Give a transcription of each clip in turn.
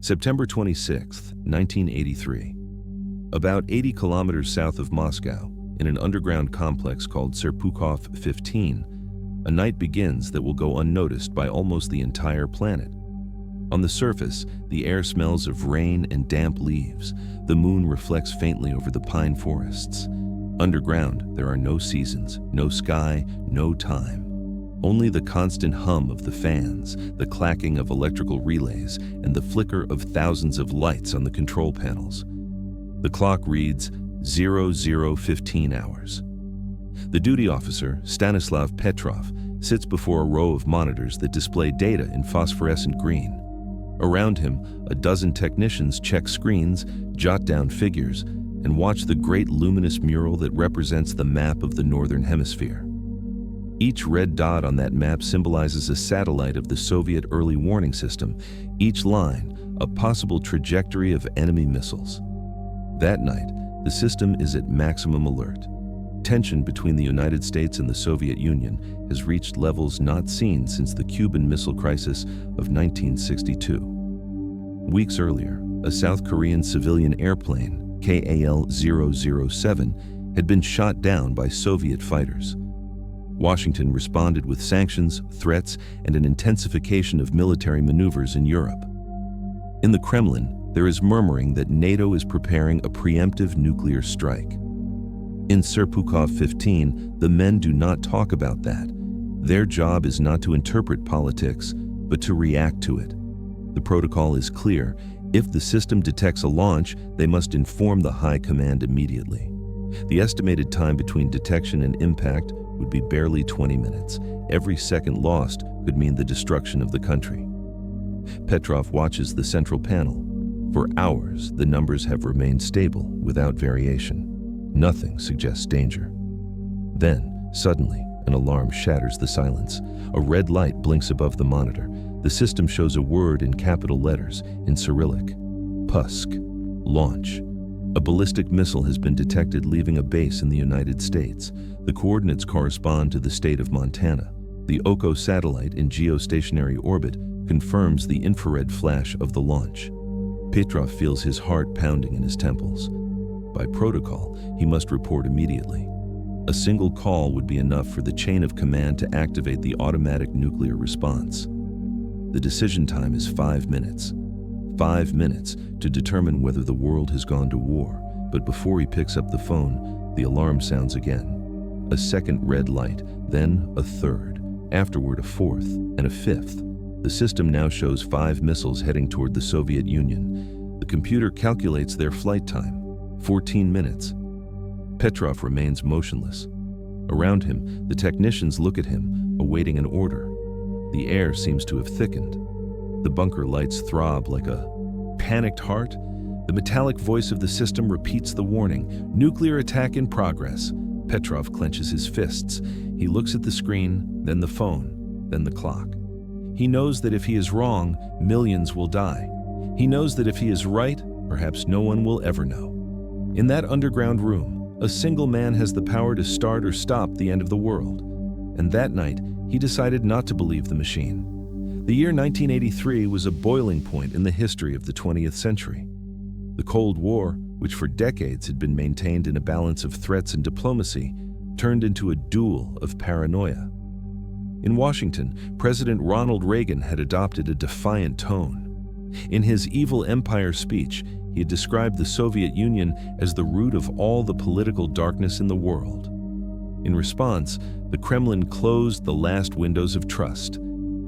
September 26, 1983. About 80 kilometers south of Moscow, in an underground complex called Serpukhov 15, a night begins that will go unnoticed by almost the entire planet. On the surface, the air smells of rain and damp leaves. The moon reflects faintly over the pine forests. Underground, there are no seasons, no sky, no time. Only the constant hum of the fans, the clacking of electrical relays, and the flicker of thousands of lights on the control panels. The clock reads 00:15 hours. The duty officer, Stanislav Petrov, sits before a row of monitors that display data in phosphorescent green. Around him, a dozen technicians check screens, jot down figures, and watch the great luminous mural that represents the map of the Northern Hemisphere. Each red dot on that map symbolizes a satellite of the Soviet early warning system, each line a possible trajectory of enemy missiles. That night, the system is at maximum alert. Tension between the United States and the Soviet Union has reached levels not seen since the Cuban Missile Crisis of 1962. Weeks earlier, a South Korean civilian airplane, KAL-007, had been shot down by Soviet fighters. Washington responded with sanctions, threats, and an intensification of military maneuvers in Europe. In the Kremlin, there is murmuring that NATO is preparing a preemptive nuclear strike. In Serpukhov 15, the men do not talk about that. Their job is not to interpret politics, but to react to it. The protocol is clear. If the system detects a launch, they must inform the high command immediately. The estimated time between detection and impact would be barely 20 minutes. Every second lost could mean the destruction of the country. Petrov watches the central panel. For hours, the numbers have remained stable without variation. Nothing suggests danger. Then, suddenly, an alarm shatters the silence. A red light blinks above the monitor. The system shows a word in capital letters in Cyrillic. Pusk. Launch. A ballistic missile has been detected leaving a base in the United States. The coordinates correspond to the state of Montana. The Oko satellite in geostationary orbit confirms the infrared flash of the launch. Petrov feels his heart pounding in his temples. By protocol, he must report immediately. A single call would be enough for the chain of command to activate the automatic nuclear response. The decision time is 5 minutes. 5 minutes to determine whether the world has gone to war. But before he picks up the phone, the alarm sounds again. A second red light, then a third, afterward a fourth and a fifth. The system now shows 5 missiles heading toward the Soviet Union. The computer calculates their flight time, 14 minutes. Petrov remains motionless. Around him, the technicians look at him, awaiting an order. The air seems to have thickened. The bunker lights throb like a panicked heart. The metallic voice of the system repeats the warning, nuclear attack in progress. Petrov clenches his fists. He looks at the screen, then the phone, then the clock. He knows that if he is wrong, millions will die. He knows that if he is right, perhaps no one will ever know. In that underground room, a single man has the power to start or stop the end of the world. And that night, he decided not to believe the machine. The year 1983 was a boiling point in the history of the 20th century. The Cold War, which for decades had been maintained in a balance of threats and diplomacy, turned into a duel of paranoia. In Washington, President Ronald Reagan had adopted a defiant tone. In his Evil Empire speech, he had described the Soviet Union as the root of all the political darkness in the world. In response, the Kremlin closed the last windows of trust.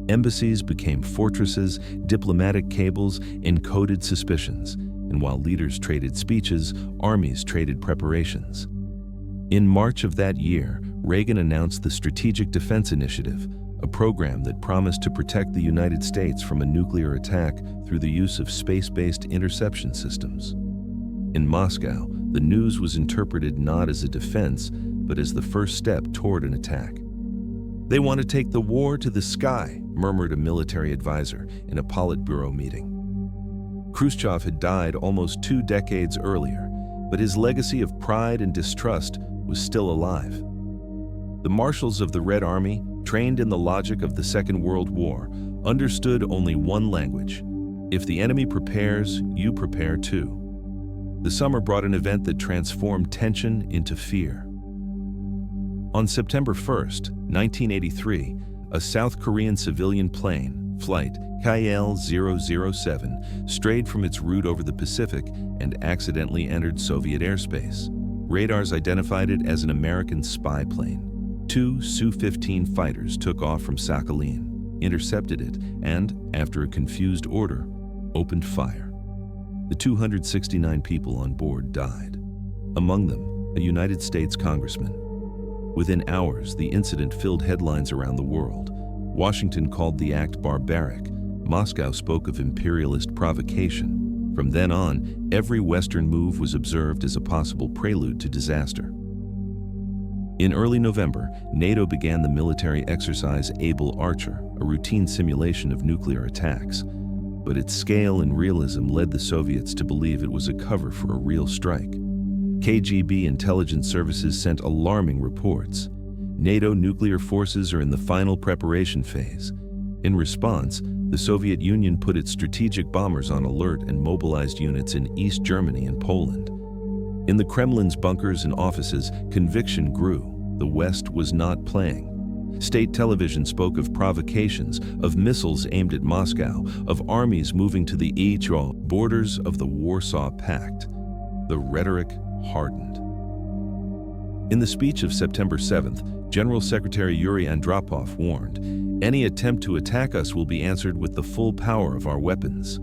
Embassies became fortresses, diplomatic cables encoded suspicions, and while leaders traded speeches, armies traded preparations. In March of that year, Reagan announced the Strategic Defense Initiative, a program that promised to protect the United States from a nuclear attack through the use of space-based interception systems. In Moscow, the news was interpreted not as a defense, but as the first step toward an attack. "They want to take the war to the sky," murmured a military advisor in a Politburo meeting. Khrushchev had died almost 2 decades earlier, but his legacy of pride and distrust was still alive. The marshals of the Red Army, trained in the logic of the Second World War, understood only one language: If the enemy prepares, you prepare too. The summer brought an event that transformed tension into fear. On September 1st, 1983, a South Korean civilian plane, flight KL-007, strayed from its route over the Pacific and accidentally entered Soviet airspace. Radars identified it as an American spy plane. Two Su-15 fighters took off from Sakhalin, intercepted it, and, after a confused order, opened fire. The 269 people on board died. Among them, a United States congressman. Within hours, the incident filled headlines around the world. Washington called the act barbaric. Moscow spoke of imperialist provocation. From then on, every Western move was observed as a possible prelude to disaster. In early November, NATO began the military exercise Able Archer, a routine simulation of nuclear attacks. But its scale and realism led the Soviets to believe it was a cover for a real strike. KGB intelligence services sent alarming reports. NATO nuclear forces are in the final preparation phase. In response, the Soviet Union put its strategic bombers on alert and mobilized units in East Germany and Poland. In the Kremlin's bunkers and offices, conviction grew. The West was not playing. State television spoke of provocations, of missiles aimed at Moscow, of armies moving to the borders of the Warsaw Pact. The rhetoric hardened. In the speech of September 7th, General Secretary Yuri Andropov warned, "Any attempt to attack us will be answered with the full power of our weapons."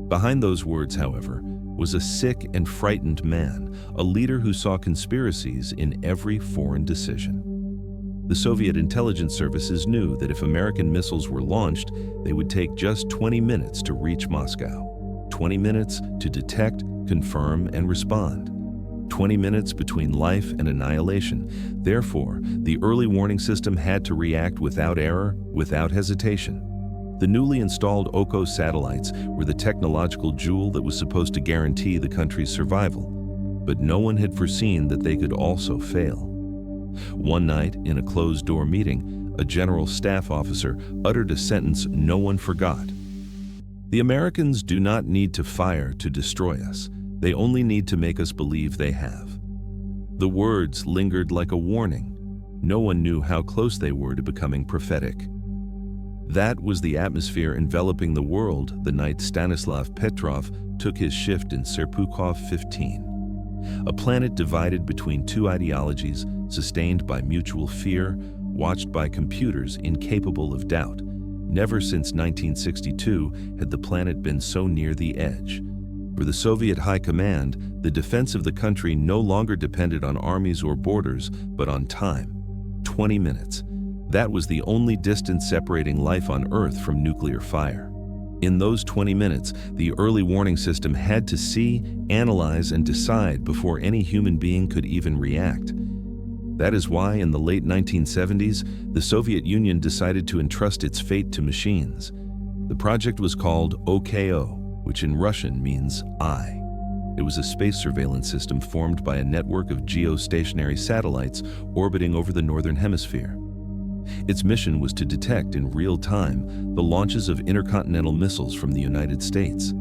Behind those words, however, was a sick and frightened man, a leader who saw conspiracies in every foreign decision. The Soviet intelligence services knew that if American missiles were launched, they would take just 20 minutes to reach Moscow. 20 minutes to detect, confirm, and respond. 20 minutes between life and annihilation. Therefore, the early warning system had to react without error, without hesitation. The newly installed OCO satellites were the technological jewel that was supposed to guarantee the country's survival. But no one had foreseen that they could also fail. One night, in a closed-door meeting, a general staff officer uttered a sentence no one forgot. "The Americans do not need to fire to destroy us. They only need to make us believe they have." The words lingered like a warning. No one knew how close they were to becoming prophetic. That was the atmosphere enveloping the world the night Stanislav Petrov took his shift in Serpukhov 15. A planet divided between two ideologies, sustained by mutual fear, watched by computers incapable of doubt. Never since 1962 had the planet been so near the edge. For the Soviet High Command, the defense of the country no longer depended on armies or borders, but on time. 20 minutes. That was the only distance separating life on Earth from nuclear fire. In those 20 minutes, the early warning system had to see, analyze, and decide before any human being could even react. That is why, in the late 1970s, the Soviet Union decided to entrust its fate to machines. The project was called OKO, which in Russian means "I." It was a space surveillance system formed by a network of geostationary satellites orbiting over the Northern Hemisphere. Its mission was to detect in real time the launches of intercontinental missiles from the United States.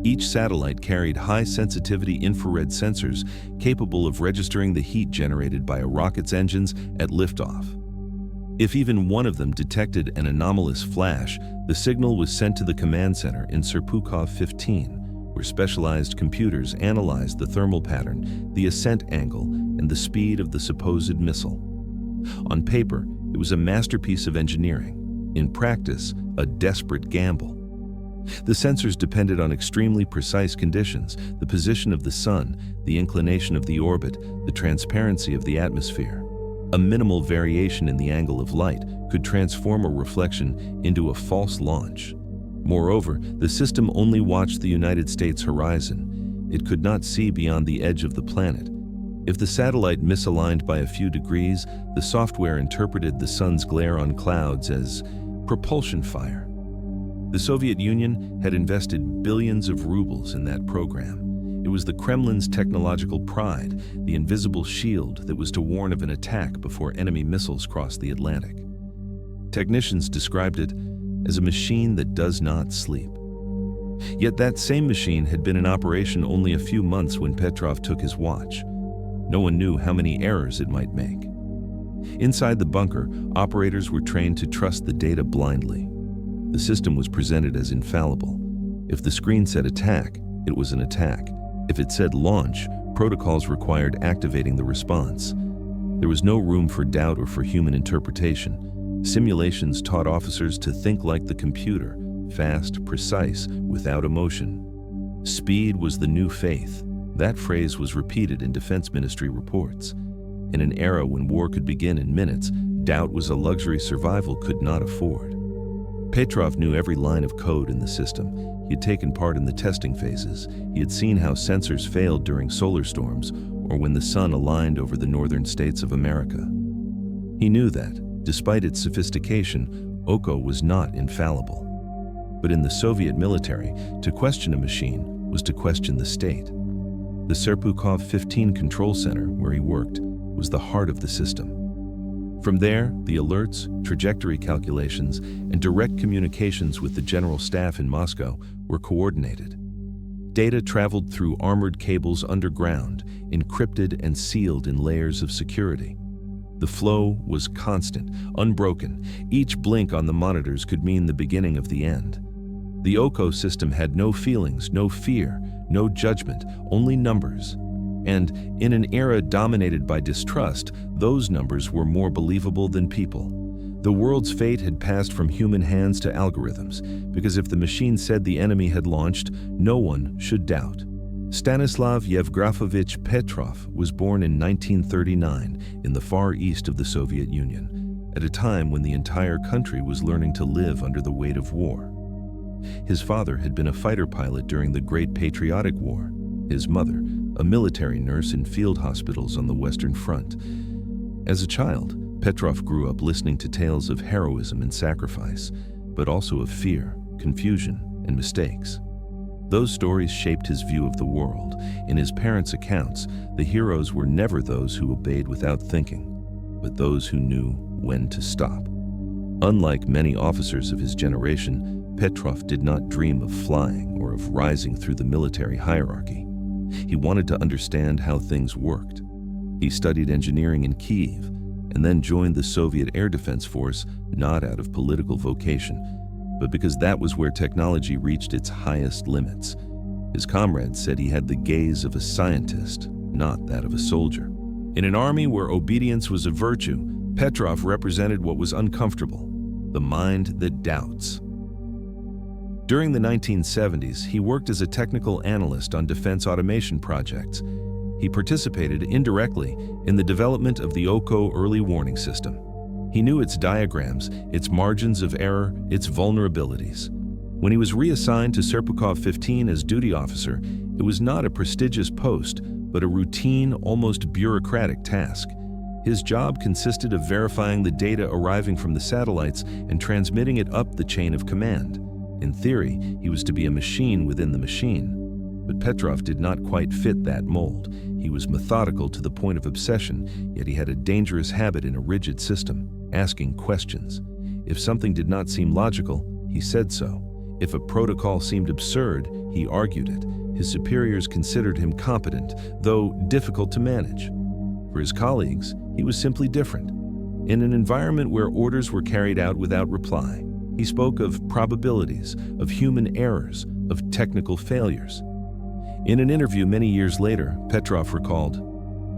Each satellite carried high-sensitivity infrared sensors capable of registering the heat generated by a rocket's engines at liftoff. If even one of them detected an anomalous flash, the signal was sent to the command center in Serpukhov 15, where specialized computers analyzed the thermal pattern, the ascent angle, and the speed of the supposed missile. On paper, it was a masterpiece of engineering. In practice, a desperate gamble. The sensors depended on extremely precise conditions: the position of the sun, the inclination of the orbit, the transparency of the atmosphere. A minimal variation in the angle of light could transform a reflection into a false launch. Moreover, the system only watched the United States horizon. It could not see beyond the edge of the planet. If the satellite misaligned by a few degrees, the software interpreted the sun's glare on clouds as propulsion fire. The Soviet Union had invested billions of rubles in that program. It was the Kremlin's technological pride, the invisible shield that was to warn of an attack before enemy missiles crossed the Atlantic. Technicians described it as a machine that does not sleep. Yet that same machine had been in operation only a few months when Petrov took his watch. No one knew how many errors it might make. Inside the bunker, operators were trained to trust the data blindly. The system was presented as infallible. If the screen said attack, it was an attack. If it said launch, protocols required activating the response. There was no room for doubt or for human interpretation. Simulations taught officers to think like the computer, fast, precise, without emotion. Speed was the new faith. That phrase was repeated in Defense Ministry reports. In an era when war could begin in minutes, doubt was a luxury survival could not afford. Petrov knew every line of code in the system. He had taken part in the testing phases. He had seen how sensors failed during solar storms or when the sun aligned over the northern states of America. He knew that, despite its sophistication, OKO was not infallible. But in the Soviet military, to question a machine was to question the state. The Serpukhov 15 control center, where he worked, was the heart of the system. From there, the alerts, trajectory calculations, and direct communications with the general staff in Moscow were coordinated. Data traveled through armored cables underground, encrypted and sealed in layers of security. The flow was constant, unbroken. Each blink on the monitors could mean the beginning of the end. The OKO system had no feelings, no fear, no judgment, only numbers. And in an era dominated by distrust, those numbers were more believable than people. The world's fate had passed from human hands to algorithms, because if the machine said the enemy had launched, no one should doubt. Stanislav Yevgrafovich Petrov was born in 1939 in the far east of the Soviet Union, at a time when the entire country was learning to live under the weight of war. His father had been a fighter pilot during the Great Patriotic War. His mother, a military nurse in field hospitals on the Western Front. As a child, Petrov grew up listening to tales of heroism and sacrifice, but also of fear, confusion, and mistakes. Those stories shaped his view of the world. In his parents' accounts, the heroes were never those who obeyed without thinking, but those who knew when to stop. Unlike many officers of his generation, Petrov did not dream of flying or of rising through the military hierarchy. He wanted to understand how things worked. He studied engineering in Kyiv and then joined the Soviet Air Defense Force not out of political vocation, but because that was where technology reached its highest limits. His comrades said he had the gaze of a scientist, not that of a soldier. In an army where obedience was a virtue, Petrov represented what was uncomfortable, the mind that doubts. During the 1970s, he worked as a technical analyst on defense automation projects. He participated indirectly in the development of the OKO early warning system. He knew its diagrams, its margins of error, its vulnerabilities. When he was reassigned to Serpukhov 15 as duty officer, it was not a prestigious post, but a routine, almost bureaucratic task. His job consisted of verifying the data arriving from the satellites and transmitting it up the chain of command. In theory, he was to be a machine within the machine. But Petrov did not quite fit that mold. He was methodical to the point of obsession, yet he had a dangerous habit in a rigid system, asking questions. If something did not seem logical, he said so. If a protocol seemed absurd, he argued it. His superiors considered him competent, though difficult to manage. For his colleagues, he was simply different. In an environment where orders were carried out without reply, he spoke of probabilities, of human errors, of technical failures. In an interview many years later, Petrov recalled,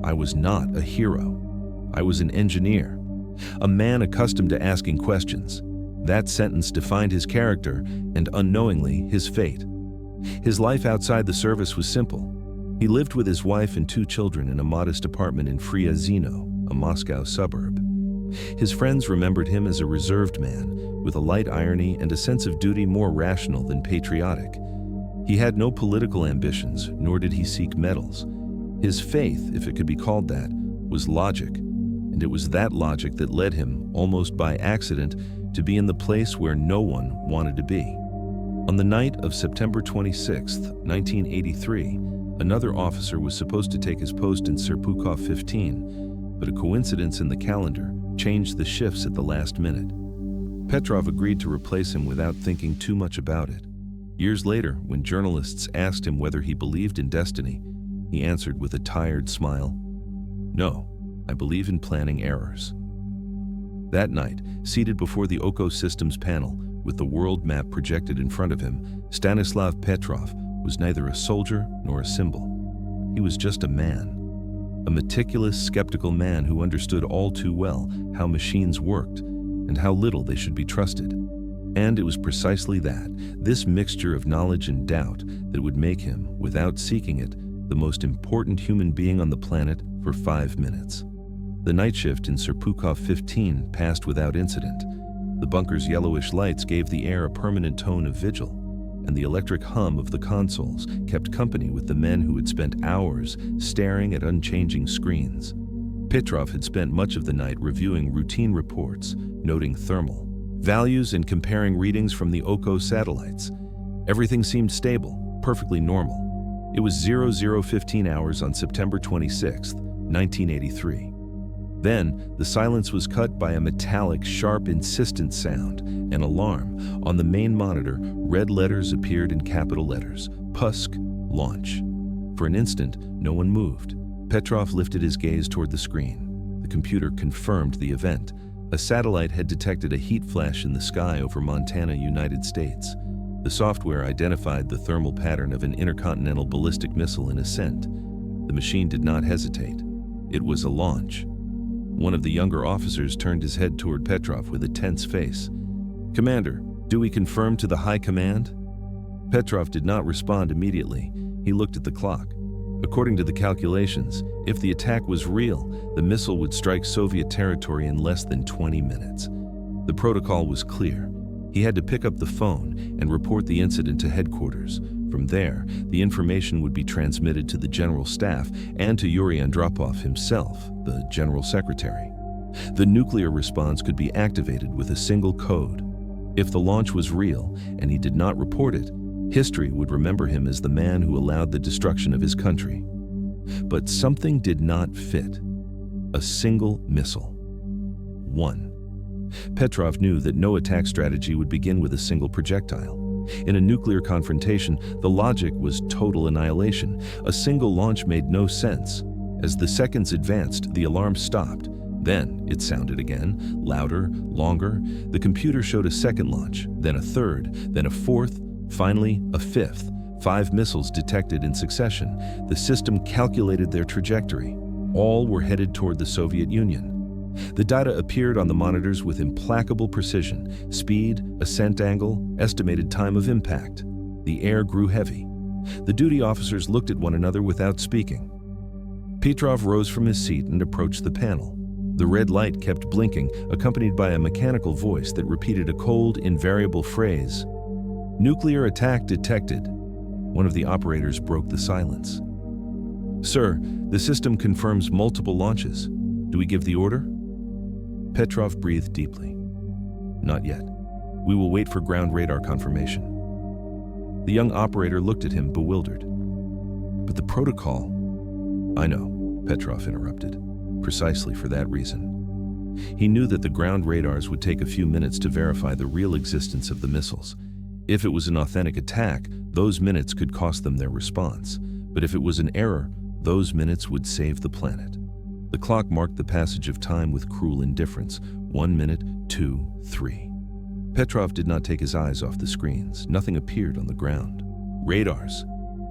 "I was not a hero. I was an engineer, a man accustomed to asking questions." That sentence defined his character and, unknowingly, his fate. His life outside the service was simple. He lived with his wife and 2 children in a modest apartment in Friazino, a Moscow suburb. His friends remembered him as a reserved man, with a light irony and a sense of duty more rational than patriotic. He had no political ambitions, nor did he seek medals. His faith, if it could be called that, was logic, and it was that logic that led him, almost by accident, to be in the place where no one wanted to be. On the night of September 26, 1983, another officer was supposed to take his post in Serpukhov 15, but a coincidence in the calendar changed the shifts at the last minute. Petrov agreed to replace him without thinking too much about it. Years later, when journalists asked him whether he believed in destiny, he answered with a tired smile, "No, I believe in planning errors." That night, seated before the Oko Systems panel, with the world map projected in front of him, Stanislav Petrov was neither a soldier nor a symbol. He was just a man. A meticulous, skeptical man who understood all too well how machines worked and how little they should be trusted. And it was precisely that, this mixture of knowledge and doubt, that would make him, without seeking it, the most important human being on the planet for 5 minutes. The night shift in Serpukhov 15 passed without incident. The bunker's yellowish lights gave the air a permanent tone of vigil, and the electric hum of the consoles kept company with the men who had spent hours staring at unchanging screens. Petrov had spent much of the night reviewing routine reports, noting thermal values and comparing readings from the Oko satellites. Everything seemed stable, perfectly normal. It was 00:15 hours on September 26, 1983. Then, the silence was cut by a metallic, sharp, insistent sound, an alarm. On the main monitor, red letters appeared in capital letters, "Pusk, launch." For an instant, no one moved. Petrov lifted his gaze toward the screen. The computer confirmed the event. A satellite had detected a heat flash in the sky over Montana, United States. The software identified the thermal pattern of an intercontinental ballistic missile in ascent. The machine did not hesitate. It was a launch. One of the younger officers turned his head toward Petrov with a tense face. "Commander, do we confirm to the High Command?" Petrov did not respond immediately. He looked at the clock. According to the calculations, if the attack was real, the missile would strike Soviet territory in less than 20 minutes. The protocol was clear. He had to pick up the phone and report the incident to headquarters. From there, the information would be transmitted to the General Staff and to Yuri Andropov himself, the General Secretary. The nuclear response could be activated with a single code. If the launch was real and he did not report it, history would remember him as the man who allowed the destruction of his country. But something did not fit. A single missile. One. Petrov knew that no attack strategy would begin with a single projectile. In a nuclear confrontation, the logic was total annihilation. A single launch made no sense. As the seconds advanced, the alarm stopped. Then it sounded again, louder, longer. The computer showed a second launch, then a third, then a fourth, finally a fifth. 5 missiles detected in succession. The system calculated their trajectory. All were headed toward the Soviet Union. The data appeared on the monitors with implacable precision: speed, ascent angle, estimated time of impact. The air grew heavy. The duty officers looked at one another without speaking. Petrov rose from his seat and approached the panel. The red light kept blinking, accompanied by a mechanical voice that repeated a cold, invariable phrase. "Nuclear attack detected." One of the operators broke the silence. "Sir, the system confirms multiple launches. Do we give the order?" Petrov breathed deeply. "Not yet. We will wait for ground radar confirmation." The young operator looked at him, bewildered. "But the protocol—" "I know," Petrov interrupted, "precisely for that reason." He knew that the ground radars would take a few minutes to verify the real existence of the missiles. If it was an authentic attack, those minutes could cost them their response. But if it was an error, those minutes would save the planet. The clock marked the passage of time with cruel indifference. 1 minute, 2, 3. Petrov did not take his eyes off the screens. Nothing appeared on the ground. Radars.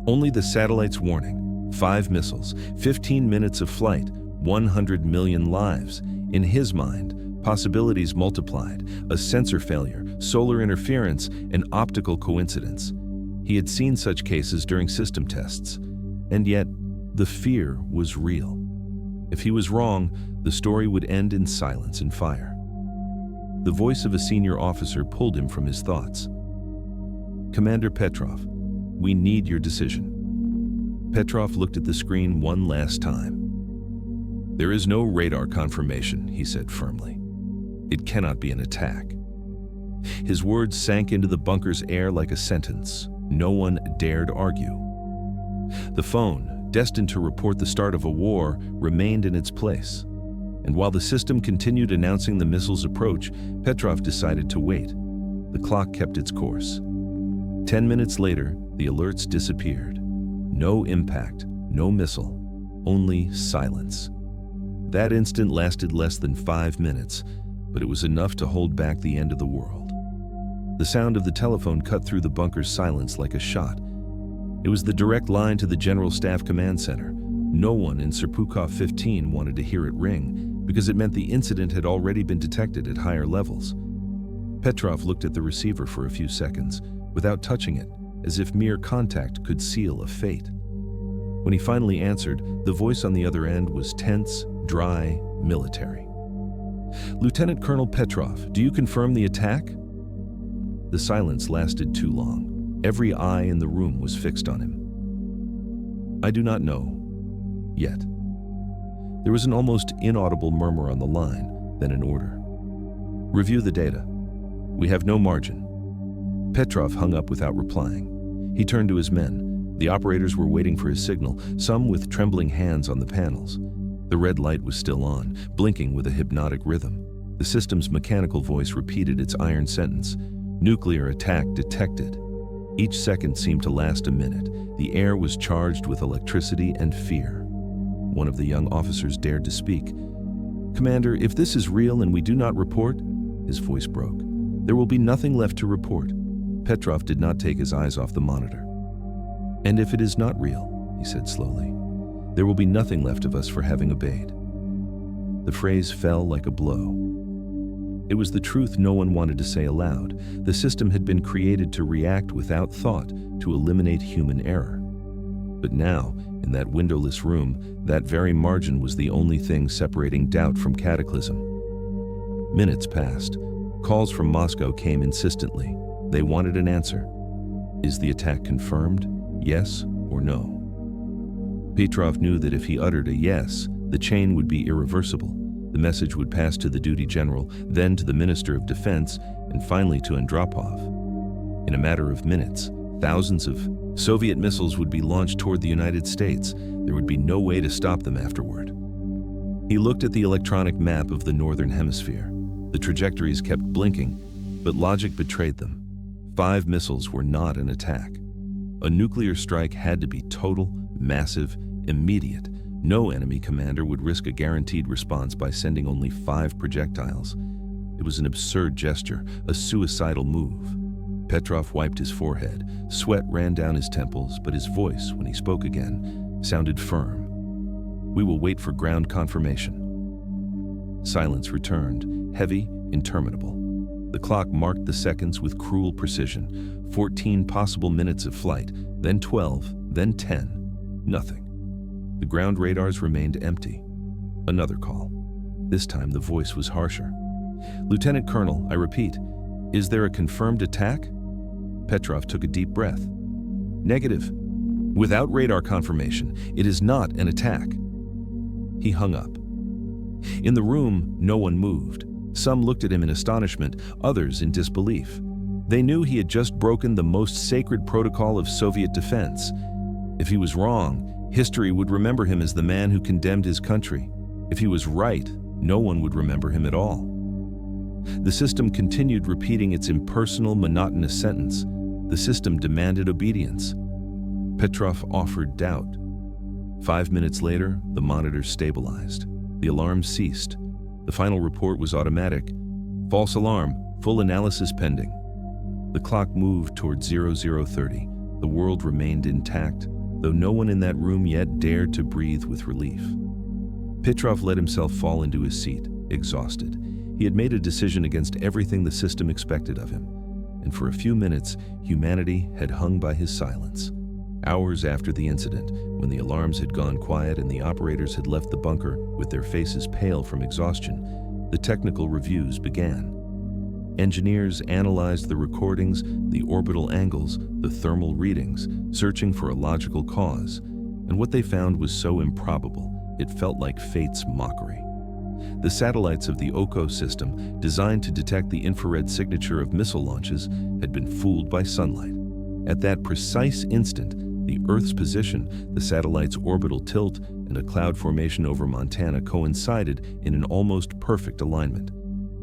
Only the satellite's warning. 5 missiles, 15 minutes of flight, 100 million lives. In his mind, possibilities multiplied. A sensor failure, solar interference, an optical coincidence. He had seen such cases during system tests. And yet, the fear was real. If he was wrong, the story would end in silence and fire. The voice of a senior officer pulled him from his thoughts. "Commander Petrov, we need your decision." Petrov looked at the screen one last time. "There is no radar confirmation," he said firmly. "It cannot be an attack." His words sank into the bunker's air like a sentence. No one dared argue. The phone, destined to report the start of a war, remained in its place. And while the system continued announcing the missile's approach, Petrov decided to wait. The clock kept its course. 10 minutes later, the alerts disappeared. No impact, no missile, only silence. That instant lasted less than 5 minutes, but it was enough to hold back the end of the world. The sound of the telephone cut through the bunker's silence like a shot. It was the direct line to the General Staff Command Center. No one in Serpukhov 15 wanted to hear it ring, because it meant the incident had already been detected at higher levels. Petrov looked at the receiver for a few seconds, without touching it, as if mere contact could seal a fate. When he finally answered, the voice on the other end was tense, dry, military. "Lieutenant Colonel Petrov, do you confirm the attack?" The silence lasted too long. Every eye in the room was fixed on him. "I do not know. Yet." There was an almost inaudible murmur on the line, then an order. "Review the data. We have no margin." Petrov hung up without replying. He turned to his men. The operators were waiting for his signal, some with trembling hands on the panels. The red light was still on, blinking with a hypnotic rhythm. The system's mechanical voice repeated its iron sentence: "Nuclear attack detected." Each second seemed to last a minute. The air was charged with electricity and fear. One of the young officers dared to speak. "Commander, if this is real and we do not report," his voice broke, "there will be nothing left to report." Petrov did not take his eyes off the monitor. "And if it is not real," he said slowly, "there will be nothing left of us for having obeyed." The phrase fell like a blow. It was the truth no one wanted to say aloud. The system had been created to react without thought, to eliminate human error. But now, in that windowless room, that very margin was the only thing separating doubt from cataclysm. Minutes passed. Calls from Moscow came insistently. They wanted an answer. Is the attack confirmed? Yes or no? Petrov knew that if he uttered a yes, the chain would be irreversible. The message would pass to the duty general, then to the Minister of Defense, and finally to Andropov. In a matter of minutes, thousands of Soviet missiles would be launched toward the United States. There would be no way to stop them afterward. He looked at the electronic map of the Northern Hemisphere. The trajectories kept blinking, but logic betrayed them. 5 missiles were not an attack. A nuclear strike had to be total, massive, immediate. No enemy commander would risk a guaranteed response by sending only 5 projectiles. It was an absurd gesture, a suicidal move. Petrov wiped his forehead. Sweat ran down his temples, but his voice, when he spoke again, sounded firm. "We will wait for ground confirmation." Silence returned, heavy, interminable. The clock marked the seconds with cruel precision. 14 possible minutes of flight, then 12, then 10. Nothing. The ground radars remained empty. Another call. This time the voice was harsher. "Lieutenant Colonel, I repeat, is there a confirmed attack?" Petrov took a deep breath. "Negative. Without radar confirmation, it is not an attack." He hung up. In the room, no one moved. Some looked at him in astonishment, others in disbelief. They knew he had just broken the most sacred protocol of Soviet defense. If he was wrong, history would remember him as the man who condemned his country. If he was right, no one would remember him at all. The system continued repeating its impersonal, monotonous sentence. The system demanded obedience. Petrov offered doubt. 5 minutes later, the monitor stabilized. The alarm ceased. The final report was automatic. "False alarm, full analysis pending." The clock moved toward 0030. The world remained intact, though no one in that room yet dared to breathe with relief. Petrov let himself fall into his seat, exhausted. He had made a decision against everything the system expected of him, and for a few minutes, humanity had hung by his silence. Hours after the incident, when the alarms had gone quiet and the operators had left the bunker with their faces pale from exhaustion, the technical reviews began. Engineers analyzed the recordings, the orbital angles, the thermal readings, searching for a logical cause, and what they found was so improbable, it felt like fate's mockery. The satellites of the OCO system, designed to detect the infrared signature of missile launches, had been fooled by sunlight. At that precise instant, the Earth's position, the satellite's orbital tilt, and a cloud formation over Montana coincided in an almost perfect alignment.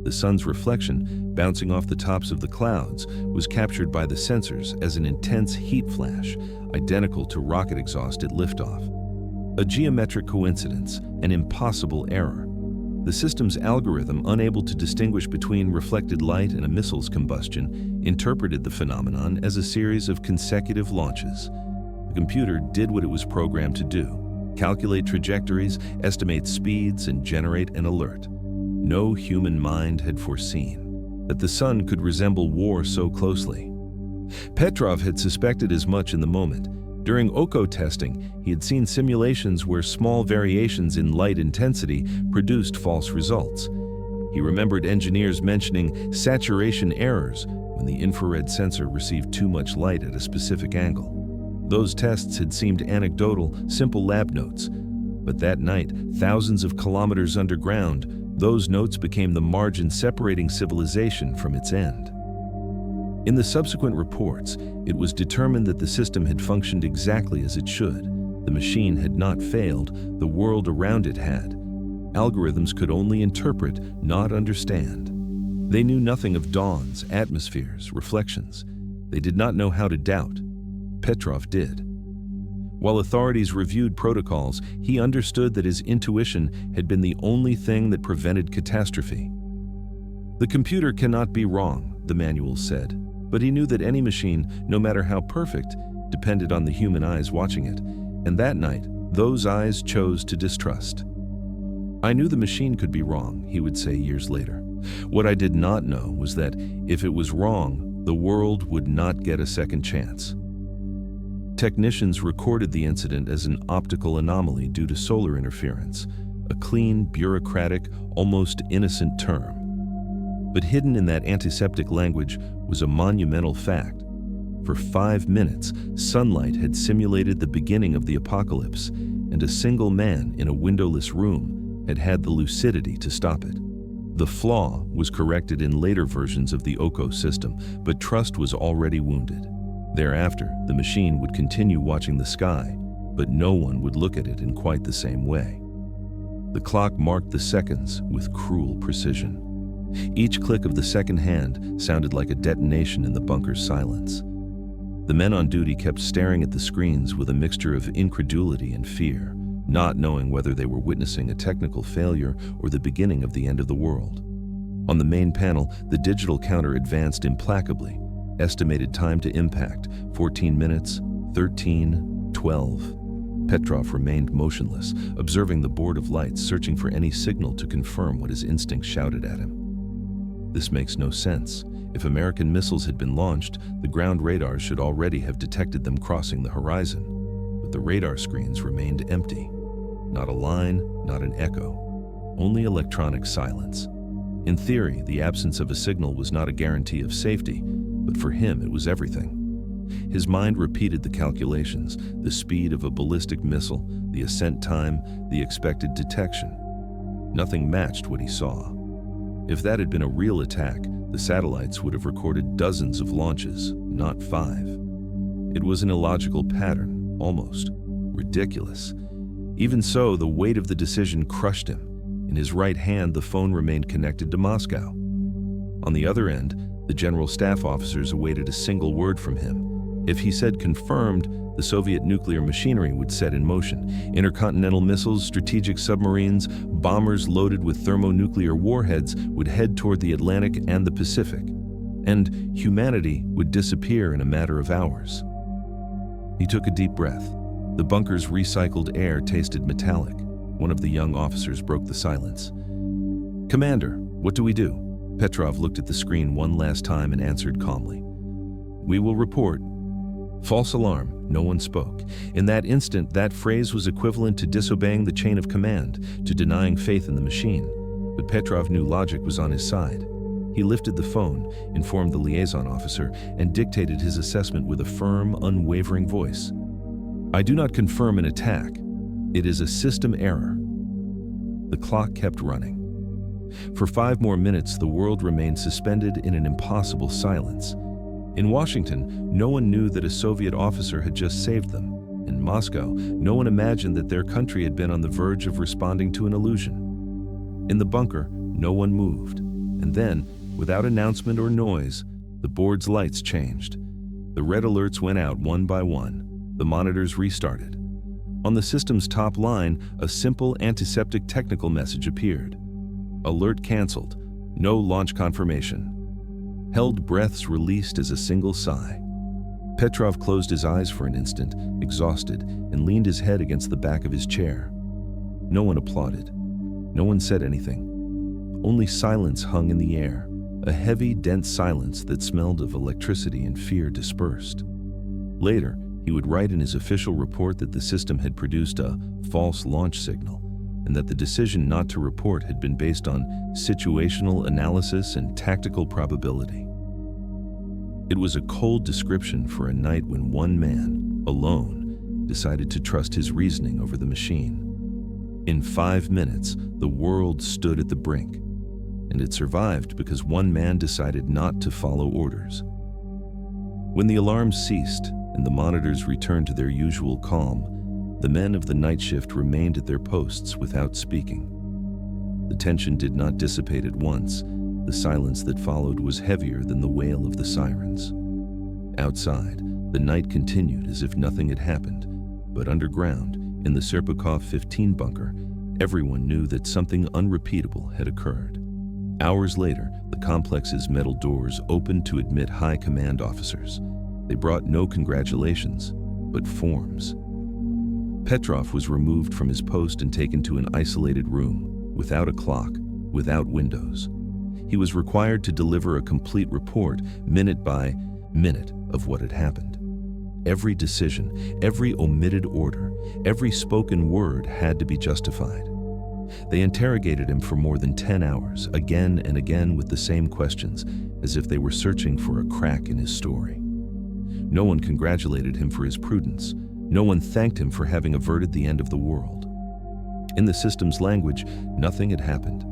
The sun's reflection, bouncing off the tops of the clouds, was captured by the sensors as an intense heat flash, identical to rocket exhaust at liftoff. A geometric coincidence, an impossible error. The system's algorithm, unable to distinguish between reflected light and a missile's combustion, interpreted the phenomenon as a series of consecutive launches. The computer did what it was programmed to do: calculate trajectories, estimate speeds, and generate an alert. No human mind had foreseen that the sun could resemble war so closely. Petrov had suspected as much in the moment. During OCO testing, he had seen simulations where small variations in light intensity produced false results. He remembered engineers mentioning saturation errors when the infrared sensor received too much light at a specific angle. Those tests had seemed anecdotal, simple lab notes. But that night, thousands of kilometers underground, those notes became the margin separating civilization from its end. In the subsequent reports, it was determined that the system had functioned exactly as it should. The machine had not failed, the world around it had. Algorithms could only interpret, not understand. They knew nothing of dawns, atmospheres, reflections. They did not know how to doubt. Petrov did. While authorities reviewed protocols, he understood that his intuition had been the only thing that prevented catastrophe. The computer cannot be wrong, the manuals said, but he knew that any machine, no matter how perfect, depended on the human eyes watching it, and that night, those eyes chose to distrust. I knew the machine could be wrong, he would say years later. What I did not know was that if it was wrong, the world would not get a second chance. Technicians recorded the incident as an optical anomaly due to solar interference, a clean, bureaucratic, almost innocent term. But hidden in that antiseptic language was a monumental fact. For 5 minutes, sunlight had simulated the beginning of the apocalypse, and a single man in a windowless room had had the lucidity to stop it. The flaw was corrected in later versions of the OCO system, but trust was already wounded. Thereafter, the machine would continue watching the sky, but no one would look at it in quite the same way. The clock marked the seconds with cruel precision. Each click of the second hand sounded like a detonation in the bunker's silence. The men on duty kept staring at the screens with a mixture of incredulity and fear, not knowing whether they were witnessing a technical failure or the beginning of the end of the world. On the main panel, the digital counter advanced implacably. Estimated time to impact, 14 minutes, 13, 12. Petrov remained motionless, observing the board of lights, searching for any signal to confirm what his instincts shouted at him. This makes no sense. If American missiles had been launched, the ground radars should already have detected them crossing the horizon. But the radar screens remained empty. Not a line, not an echo. Only electronic silence. In theory, the absence of a signal was not a guarantee of safety, but for him it was everything. His mind repeated the calculations, the speed of a ballistic missile, the ascent time, the expected detection. Nothing matched what he saw. If that had been a real attack, the satellites would have recorded dozens of launches, not 5. It was an illogical pattern, almost ridiculous. Even so, the weight of the decision crushed him. In his right hand, the phone remained connected to Moscow. On the other end, the general staff officers awaited a single word from him. If he said confirmed, the Soviet nuclear machinery would set in motion. Intercontinental missiles, strategic submarines, bombers loaded with thermonuclear warheads would head toward the Atlantic and the Pacific. And humanity would disappear in a matter of hours. He took a deep breath. The bunker's recycled air tasted metallic. One of the young officers broke the silence. "Commander, what do we do?" Petrov looked at the screen one last time and answered calmly. "We will report." False alarm. No one spoke. In that instant, that phrase was equivalent to disobeying the chain of command, to denying faith in the machine. But Petrov knew logic was on his side. He lifted the phone, informed the liaison officer, and dictated his assessment with a firm, unwavering voice. "I do not confirm an attack. It is a system error." The clock kept running. For 5 more minutes, the world remained suspended in an impossible silence. In Washington, no one knew that a Soviet officer had just saved them. In Moscow, no one imagined that their country had been on the verge of responding to an illusion. In the bunker, no one moved. And then, without announcement or noise, the board's lights changed. The red alerts went out one by one. The monitors restarted. On the system's top line, a simple antiseptic technical message appeared. Alert canceled. No launch confirmation. Held breaths released as a single sigh. Petrov closed his eyes for an instant, exhausted, and leaned his head against the back of his chair. No one applauded. No one said anything. Only silence hung in the air, a heavy, dense silence that smelled of electricity and fear dispersed. Later, he would write in his official report that the system had produced a false launch signal, and that the decision not to report had been based on situational analysis and tactical probability. It was a cold description for a night when one man, alone, decided to trust his reasoning over the machine. In 5 minutes, the world stood at the brink, and it survived because one man decided not to follow orders. When the alarms ceased and the monitors returned to their usual calm, the men of the night shift remained at their posts without speaking. The tension did not dissipate at once. The silence that followed was heavier than the wail of the sirens. Outside, the night continued as if nothing had happened, but underground, in the Serpukhov 15 bunker, everyone knew that something unrepeatable had occurred. Hours later, the complex's metal doors opened to admit high command officers. They brought no congratulations, but forms. Petrov was removed from his post and taken to an isolated room, without a clock, without windows. He was required to deliver a complete report, minute by minute, of what had happened. Every decision, every omitted order, every spoken word had to be justified. They interrogated him for more than 10 hours, again and again with the same questions, as if they were searching for a crack in his story. No one congratulated him for his prudence. No one thanked him for having averted the end of the world. In the system's language, nothing had happened.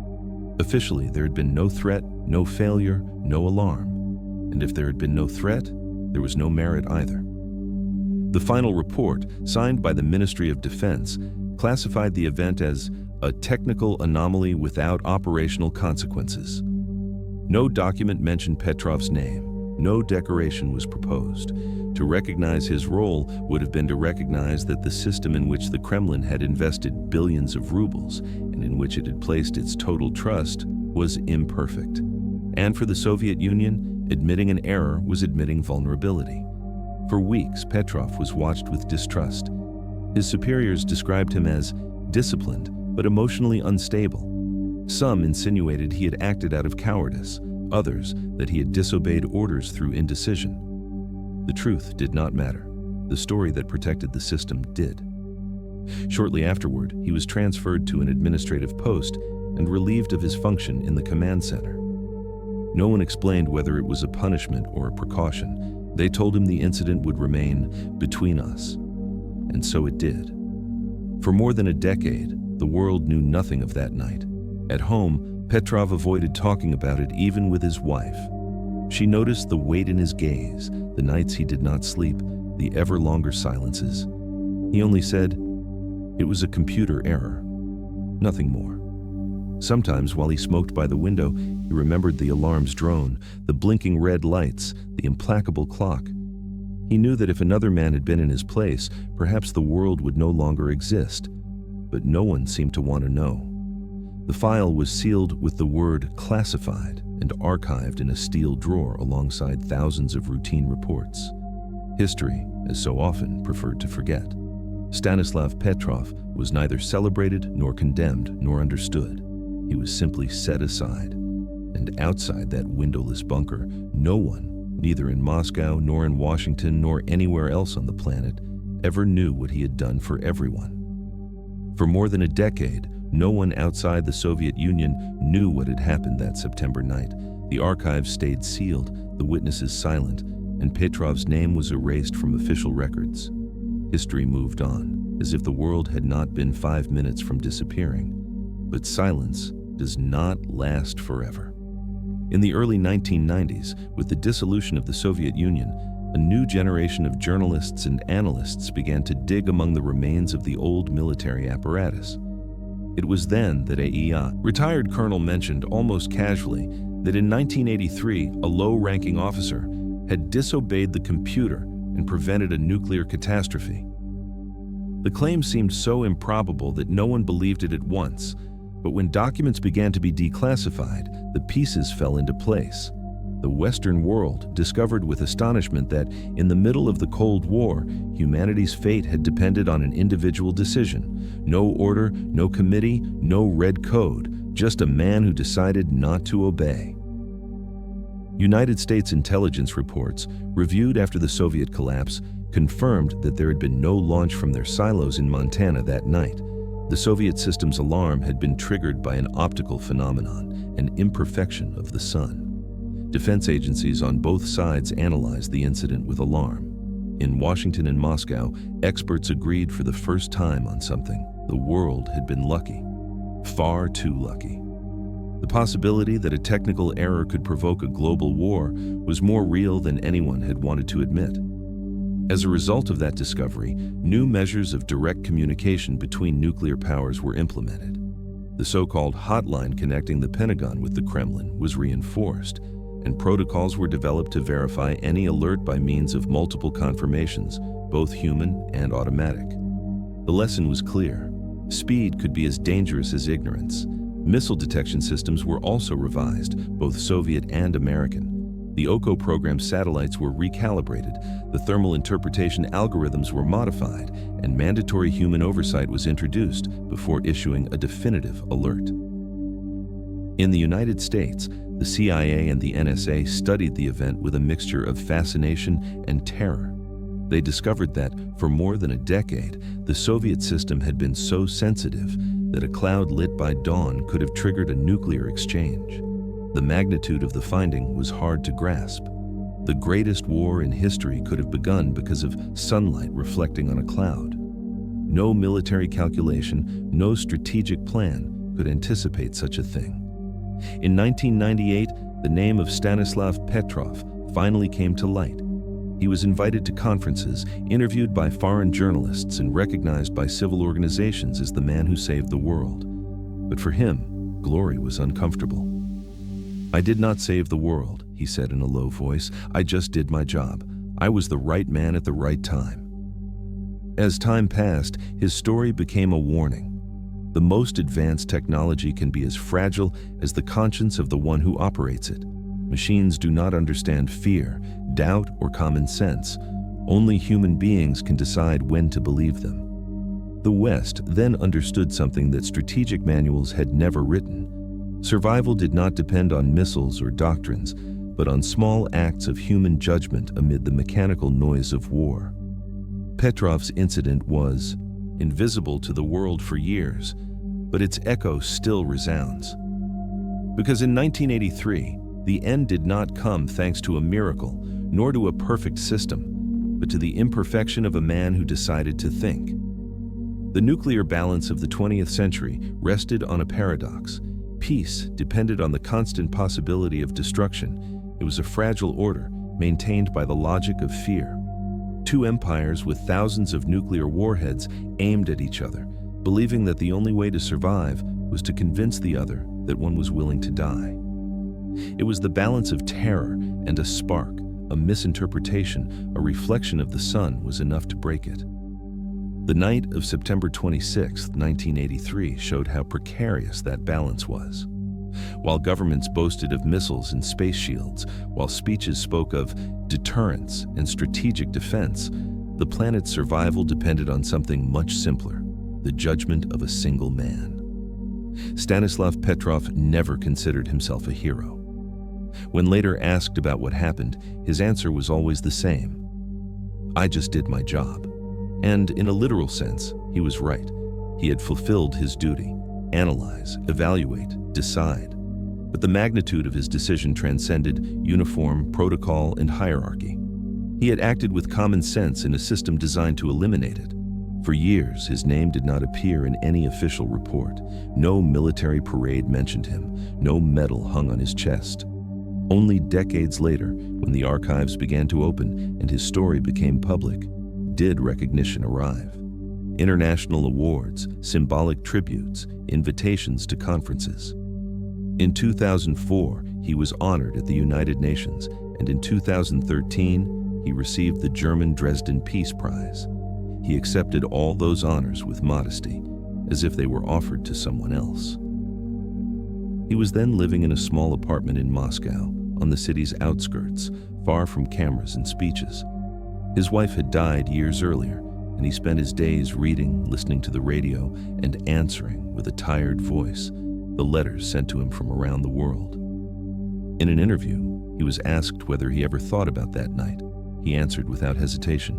Officially, there had been no threat, no failure, no alarm. And if there had been no threat, there was no merit either. The final report, signed by the Ministry of Defense, classified the event as a technical anomaly without operational consequences. No document mentioned Petrov's name. No decoration was proposed. To recognize his role would have been to recognize that the system in which the Kremlin had invested billions of rubles and in which it had placed its total trust was imperfect. And for the Soviet Union, admitting an error was admitting vulnerability. For weeks, Petrov was watched with distrust. His superiors described him as disciplined but emotionally unstable. Some insinuated he had acted out of cowardice, others that he had disobeyed orders through indecision. The truth did not matter. The story that protected the system did. Shortly afterward, he was transferred to an administrative post and relieved of his function in the command center. No one explained whether it was a punishment or a precaution. They told him the incident would remain between us. And so it did. For more than a decade, the world knew nothing of that night. At home, Petrov avoided talking about it even with his wife. She noticed the weight in his gaze, the nights he did not sleep, the ever longer silences. He only said, "It was a computer error." Nothing more. Sometimes, while he smoked by the window, he remembered the alarm's drone, the blinking red lights, the implacable clock. He knew that if another man had been in his place, perhaps the world would no longer exist. But no one seemed to want to know. The file was sealed with the word "classified" and archived in a steel drawer alongside thousands of routine reports. History, as so often, preferred to forget. Stanislav Petrov was neither celebrated nor condemned nor understood. He was simply set aside. And outside that windowless bunker, no one, neither in Moscow nor in Washington nor anywhere else on the planet, ever knew what he had done for everyone. For more than a decade, no one outside the Soviet Union knew what had happened that September night. The archives stayed sealed, the witnesses silent, and Petrov's name was erased from official records. History moved on, as if the world had not been 5 minutes from disappearing. But silence does not last forever. In the early 1990s, with the dissolution of the Soviet Union, a new generation of journalists and analysts began to dig among the remains of the old military apparatus. It was then that a retired colonel mentioned almost casually that in 1983, a low-ranking officer had disobeyed the computer and prevented a nuclear catastrophe. The claim seemed so improbable that no one believed it at once, but when documents began to be declassified, the pieces fell into place. The Western world discovered with astonishment that, in the middle of the Cold War, humanity's fate had depended on an individual decision. No order, no committee, no red code, just a man who decided not to obey. United States intelligence reports, reviewed after the Soviet collapse, confirmed that there had been no launch from their silos in Montana that night. The Soviet system's alarm had been triggered by an optical phenomenon, an imperfection of the sun. Defense agencies on both sides analyzed the incident with alarm. In Washington and Moscow, experts agreed for the first time on something. The world had been lucky. Far too lucky. The possibility that a technical error could provoke a global war was more real than anyone had wanted to admit. As a result of that discovery, new measures of direct communication between nuclear powers were implemented. The so-called hotline connecting the Pentagon with the Kremlin was reinforced, and protocols were developed to verify any alert by means of multiple confirmations, both human and automatic. The lesson was clear. Speed could be as dangerous as ignorance. Missile detection systems were also revised, both Soviet and American. The OCO program satellites were recalibrated, the thermal interpretation algorithms were modified, and mandatory human oversight was introduced before issuing a definitive alert. In the United States, the CIA and the NSA studied the event with a mixture of fascination and terror. They discovered that, for more than a decade, the Soviet system had been so sensitive that a cloud lit by dawn could have triggered a nuclear exchange. The magnitude of the finding was hard to grasp. The greatest war in history could have begun because of sunlight reflecting on a cloud. No military calculation, no strategic plan could anticipate such a thing. In 1998, the name of Stanislav Petrov finally came to light. He was invited to conferences, interviewed by foreign journalists, and recognized by civil organizations as the man who saved the world. But for him, glory was uncomfortable. "I did not save the world," he said in a low voice. "I just did my job. I was the right man at the right time." As time passed, his story became a warning. The most advanced technology can be as fragile as the conscience of the one who operates it. Machines do not understand fear, doubt, or common sense. Only human beings can decide when to believe them. The West then understood something that strategic manuals had never written. Survival did not depend on missiles or doctrines, but on small acts of human judgment amid the mechanical noise of war. Petrov's incident was invisible to the world for years, but its echo still resounds. Because in 1983, the end did not come thanks to a miracle, nor to a perfect system, but to the imperfection of a man who decided to think. The nuclear balance of the 20th century rested on a paradox. Peace depended on the constant possibility of destruction. It was a fragile order, maintained by the logic of fear. Two empires with thousands of nuclear warheads aimed at each other, believing that the only way to survive was to convince the other that one was willing to die. It was the balance of terror and a spark, a misinterpretation, a reflection of the sun was enough to break it. The night of September 26, 1983 showed how precarious that balance was. While governments boasted of missiles and space shields, while speeches spoke of deterrence and strategic defense, the planet's survival depended on something much simpler, the judgment of a single man. Stanislav Petrov never considered himself a hero. When later asked about what happened, his answer was always the same. "I just did my job." And in a literal sense, he was right. He had fulfilled his duty: analyze, evaluate, decide. But the magnitude of his decision transcended uniform, protocol, and hierarchy. He had acted with common sense in a system designed to eliminate it. For years, his name did not appear in any official report. No military parade mentioned him. No medal hung on his chest. Only decades later, when the archives began to open and his story became public, did recognition arrive. International awards, symbolic tributes, invitations to conferences. In 2004, he was honored at the United Nations, and in 2013, he received the German Dresden Peace Prize. He accepted all those honors with modesty, as if they were offered to someone else. He was then living in a small apartment in Moscow, on the city's outskirts, far from cameras and speeches. His wife had died years earlier, and he spent his days reading, listening to the radio, and answering, with a tired voice, the letters sent to him from around the world. In an interview, he was asked whether he ever thought about that night. He answered without hesitation,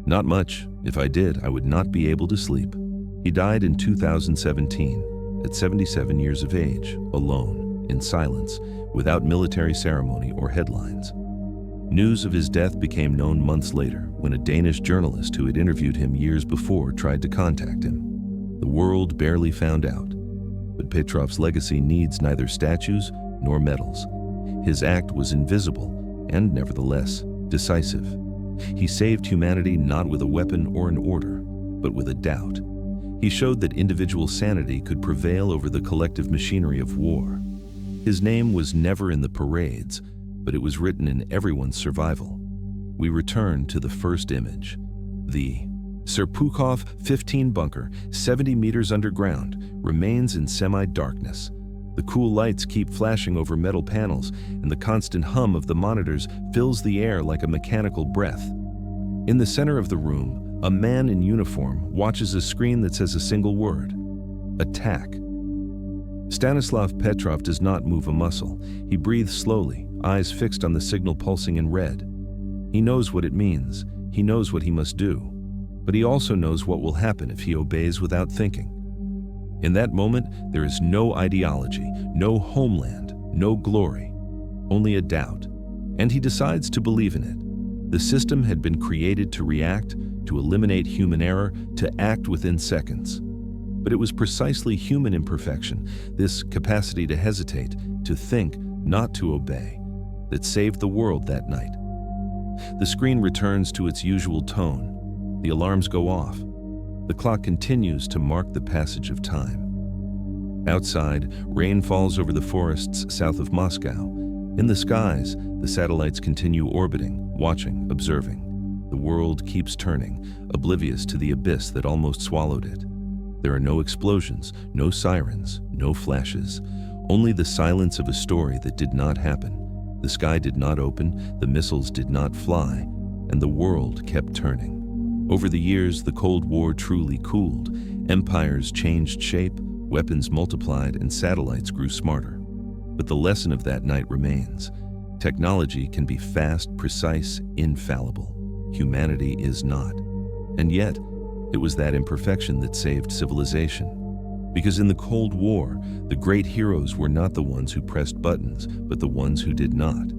"Not much. If I did, I would not be able to sleep." He died in 2017, at 77 years of age, alone, in silence, without military ceremony or headlines. News of his death became known months later when a Danish journalist who had interviewed him years before tried to contact him. The world barely found out, but Petrov's legacy needs neither statues nor medals. His act was invisible and, nevertheless, decisive. He saved humanity not with a weapon or an order, but with a doubt. He showed that individual sanity could prevail over the collective machinery of war. His name was never in the parades, but it was written in everyone's survival. We return to the first image. The Serpukhov 15 bunker, 70 meters underground, remains in semi-darkness. The cool lights keep flashing over metal panels, and the constant hum of the monitors fills the air like a mechanical breath. In the center of the room, a man in uniform watches a screen that says a single word: attack. Stanislav Petrov does not move a muscle. He breathes slowly, eyes fixed on the signal pulsing in red. He knows what it means. He knows what he must do. But he also knows what will happen if he obeys without thinking. In that moment, there is no ideology, no homeland, no glory, only a doubt. And he decides to believe in it. The system had been created to react, to eliminate human error, to act within seconds. But it was precisely human imperfection, this capacity to hesitate, to think, not to obey, that saved the world that night. The screen returns to its usual tone. The alarms go off. The clock continues to mark the passage of time. Outside, rain falls over the forests south of Moscow. In the skies, the satellites continue orbiting, watching, observing. The world keeps turning, oblivious to the abyss that almost swallowed it. There are no explosions, no sirens, no flashes, only the silence of a story that did not happen. The sky did not open, the missiles did not fly, and the world kept turning. Over the years, the Cold War truly cooled. Empires changed shape, weapons multiplied, and satellites grew smarter. But the lesson of that night remains. Technology can be fast, precise, infallible. Humanity is not. And yet, it was that imperfection that saved civilization. Because in the Cold War, the great heroes were not the ones who pressed buttons, but the ones who did not.